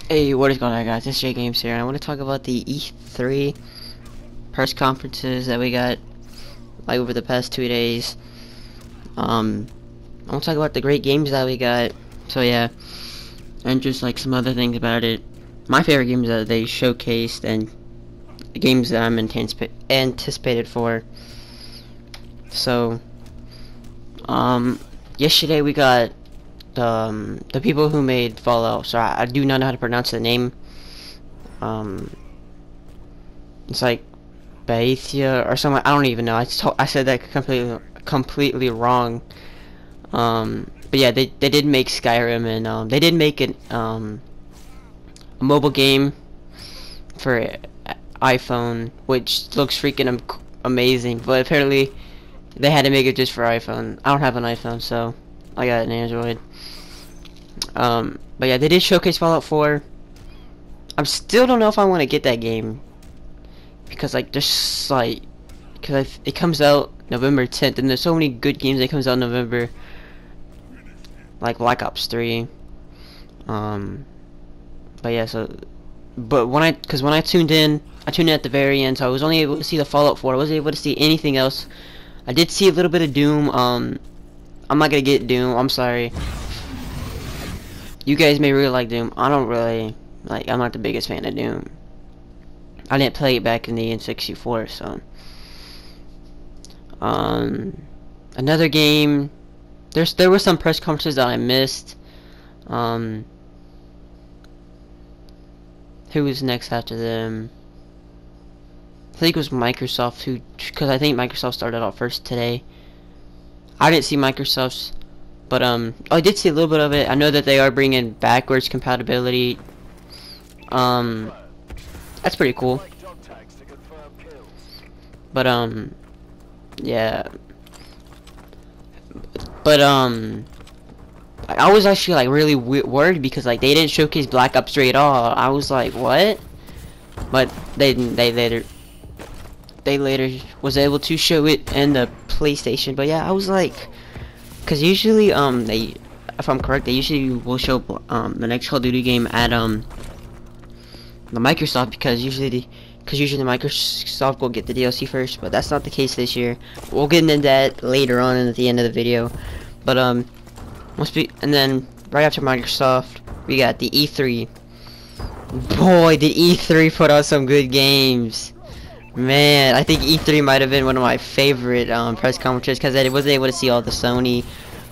Hey, what is going on, guys? It's J Games here, and I want to talk about the E3 press conferences that we got like over the past 2 days. I want to talk about the great games that we got. So yeah, and just like some other things about it. My favorite games that they showcased and the games that I'm anticipated for. So, yesterday we got the people who made Fallout. So I do not know how to pronounce the name. It's like Baethia or something. I don't even know. I said that completely wrong. But yeah, they did make Skyrim, and they did make a mobile game for iPhone, which looks freaking amazing. But apparently they had to make it just for iPhone. I don't have an iPhone, so I got an Android. But yeah, they did showcase Fallout 4. I still don't know if I want to get that game because like there's like it comes out November 10th, and there's so many good games that comes out in November, like Black Ops 3. But yeah, but when I tuned in at the very end, so I was only able to see the Fallout 4. I wasn't able to see anything else. I did see a little bit of Doom. I'm not gonna get Doom. I'm sorry. You guys may really like Doom. I don't really like. I'm not the biggest fan of Doom. I didn't play it back in the N64, so. Another game. There were some press conferences that I missed. Who was next after them? I think it was Microsoft, because I think Microsoft started out first today. I didn't see Microsoft's, but I did see a little bit of it. I know that they are bringing backwards compatibility. That's pretty cool. But yeah. But I was actually like really worried because like they didn't showcase Black Ops 3 at all. I was like, what? But they later was able to show it in the PlayStation. But yeah, I was like, because usually if I'm correct, they usually will show the next Call of Duty game at the Microsoft, because usually Microsoft will get the DLC first, but that's not the case this year. We'll get into that later on at the end of the video. But and then right after Microsoft, we got the E3. Boy, did E3 put out some good games. Man, I think E3 might have been one of my favorite press conferences because I wasn't able to see all the Sony.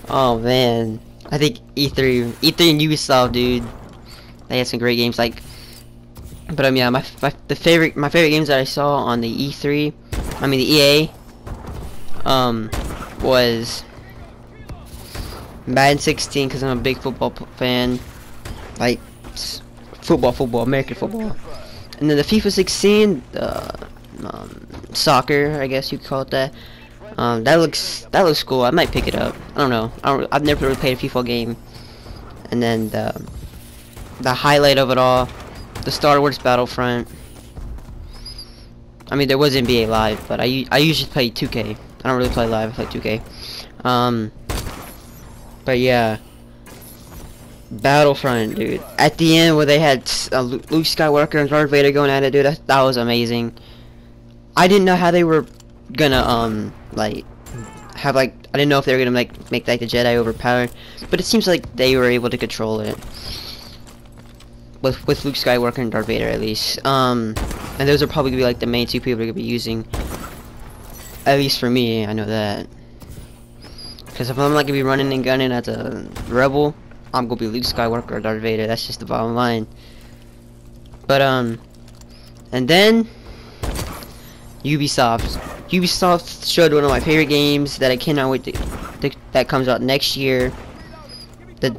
Oh man, I think E3 and Ubisoft, dude, they had some great games. Like, but yeah, my favorite games that I saw on the E3, I mean the EA, was Madden 16, because I'm a big football fan, like football, American football, and then the FIFA 16, soccer, I guess you could call it that. That looks cool. I might pick it up. I don't know. I've never really played a FIFA game. And then the highlight of it all, the Star Wars Battlefront. I mean, there was NBA Live, but I usually play 2K. I don't really play Live. I play 2K. But yeah, Battlefront, dude. At the end where they had Luke Skywalker and Darth Vader going at it, dude, that was amazing. I didn't know how they were gonna like have I didn't know if they were gonna make like the Jedi overpowered, but it seems like they were able to control it with Luke Skywalker and Darth Vader at least. And those are probably gonna be like the main two people are gonna be using. At least for me, I know that. Because if I'm not gonna be running and gunning as a rebel, I'm gonna be Luke Skywalker or Darth Vader. That's just the bottom line. But and then Ubisoft showed one of my favorite games that I cannot wait that comes out next year. The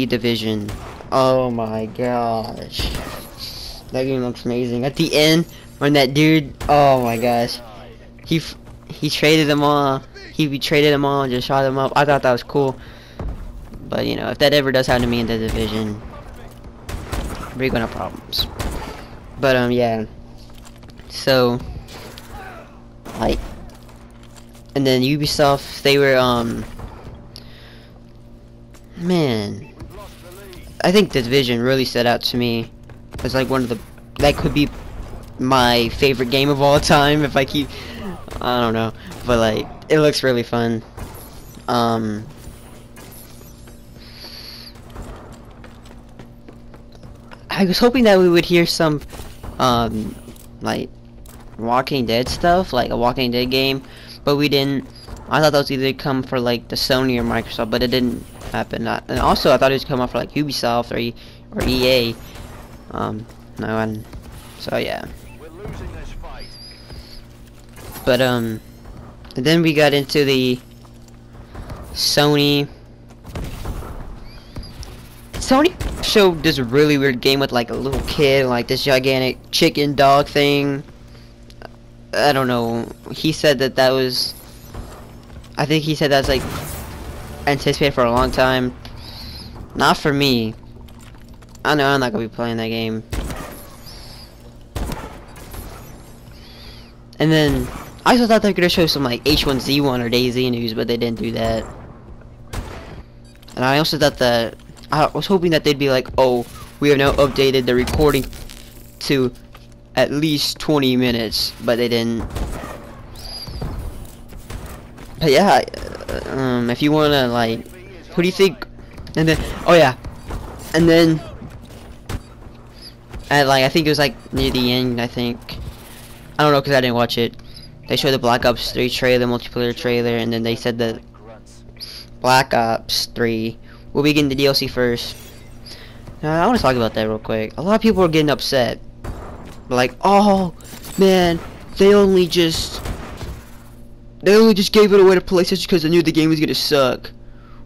Division. Oh my gosh, that game looks amazing. At the end, when that dude, oh my gosh, he traded them all. He traded them all and just shot them up. I thought that was cool. But you know, if that ever does happen to me in the Division, we're gonna have problems. But yeah. So like, and then Ubisoft, they were man, I think the Division really stood out to me. It's like one of the, that could be my favorite game of all time if I keep, I don't know, but like it looks really fun. I was hoping that we would hear some like Walking Dead stuff, like a Walking Dead game, but we didn't. I thought that was either come for like the Sony or Microsoft, but it didn't happen. And also I thought it was come up for like Ubisoft or EA. No, and so yeah. We're losing this fight. But and then we got into the Sony showed this really weird game with like a little kid, like this gigantic chicken dog thing. I don't know. He said that was, I think he said that's like anticipated for a long time. Not for me. I know I'm not gonna be playing that game. And then I also thought they were gonna show some like H1Z1 or DayZ news, but they didn't do that. And I also thought that I was hoping that they'd be like, oh, we have now updated the recording to at least 20 minutes, but they didn't. But yeah, if you wanna like, who do you think? And then, oh yeah, and then at like I think it was like near the end. I think, I don't know because I didn't watch it. They showed the Black Ops 3 trailer, multiplayer trailer, and then they said that Black Ops 3 will be getting the DLC first. Now, I want to talk about that real quick. A lot of people are getting upset. Like, oh man, they only just gave it away to PlayStation because they knew the game was gonna suck.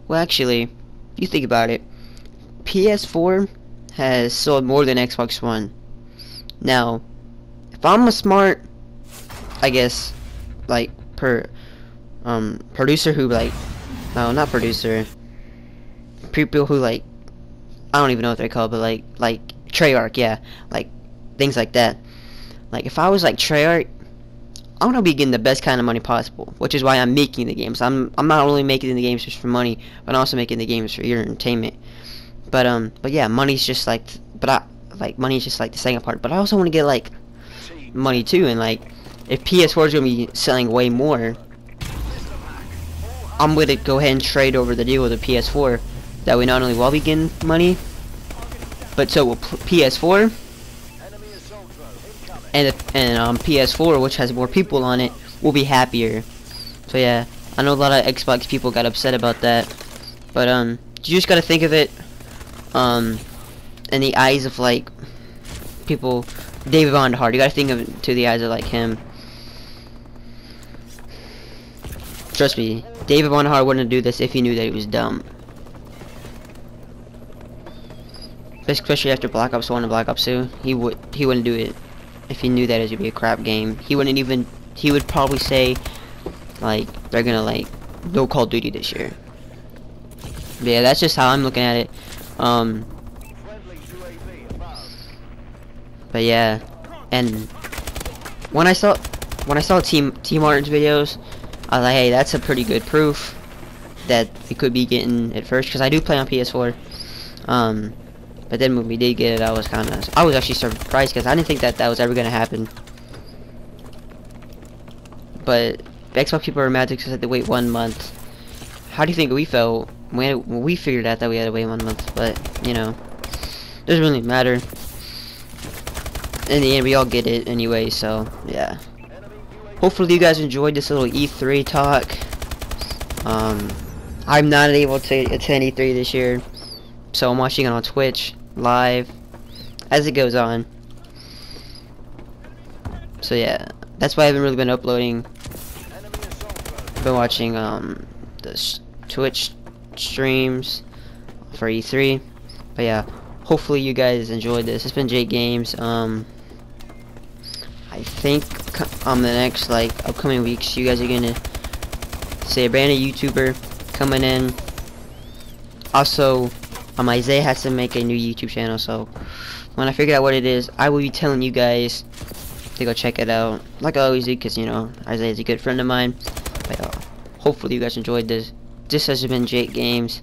Well, actually, if you think about it, PS4 has sold more than Xbox One. Now, if I'm a smart, I guess, like producer who like, no, not producer, people who like, I don't even know what they're called, but like Treyarch, yeah, like things like that. Like if I was like Treyarch, I want to be getting the best kind of money possible, which is why I'm making the games. I'm not only making the games just for money, but I'm also making the games for your entertainment. But yeah, money's just like, money's just like the second part. But I also want to get like money too, and like if PS4 is gonna be selling way more, I'm gonna go ahead and trade over the deal with the PS4. That way, not only will we getting money, but so will PS4. And PS4, which has more people on it, will be happier. So yeah, I know a lot of Xbox people got upset about that, but you just gotta think of it in the eyes of like people. David Bondhard, you gotta think of it through the eyes of like him. Trust me, David Bondhard wouldn't do this if he knew that he was dumb. Especially after Black Ops 1 and Black Ops 2, he wouldn't do it if he knew that it would be a crap game. He would probably say like they're gonna like no Call of Duty this year. But yeah, that's just how I'm looking at it. But yeah, and when I saw T Martin's videos, I was like, hey, that's a pretty good proof that we could be getting it first, because I do play on PS4. But then when we did get it, I was actually surprised, because I didn't think that was ever gonna happen. But the Xbox people were mad because they had to wait 1 month. How do you think we felt when we figured out that we had to wait 1 month? But you know, doesn't really matter. In the end, we all get it anyway. So yeah. Hopefully you guys enjoyed this little E3 talk. I'm not able to attend E3 this year, so I'm watching it on Twitch live as it goes on. So yeah, that's why I haven't really been uploading. Been watching the Twitch streams for E3. But yeah, hopefully you guys enjoyed this. It's been Jake Games. I think on the next like upcoming weeks, you guys are gonna see a brand new YouTuber coming in. Also, Isaiah has to make a new YouTube channel, so when I figure out what it is, I will be telling you guys to go check it out, like I always do, because you know Isaiah's a good friend of mine. But hopefully you guys enjoyed this. This has been Jake Games.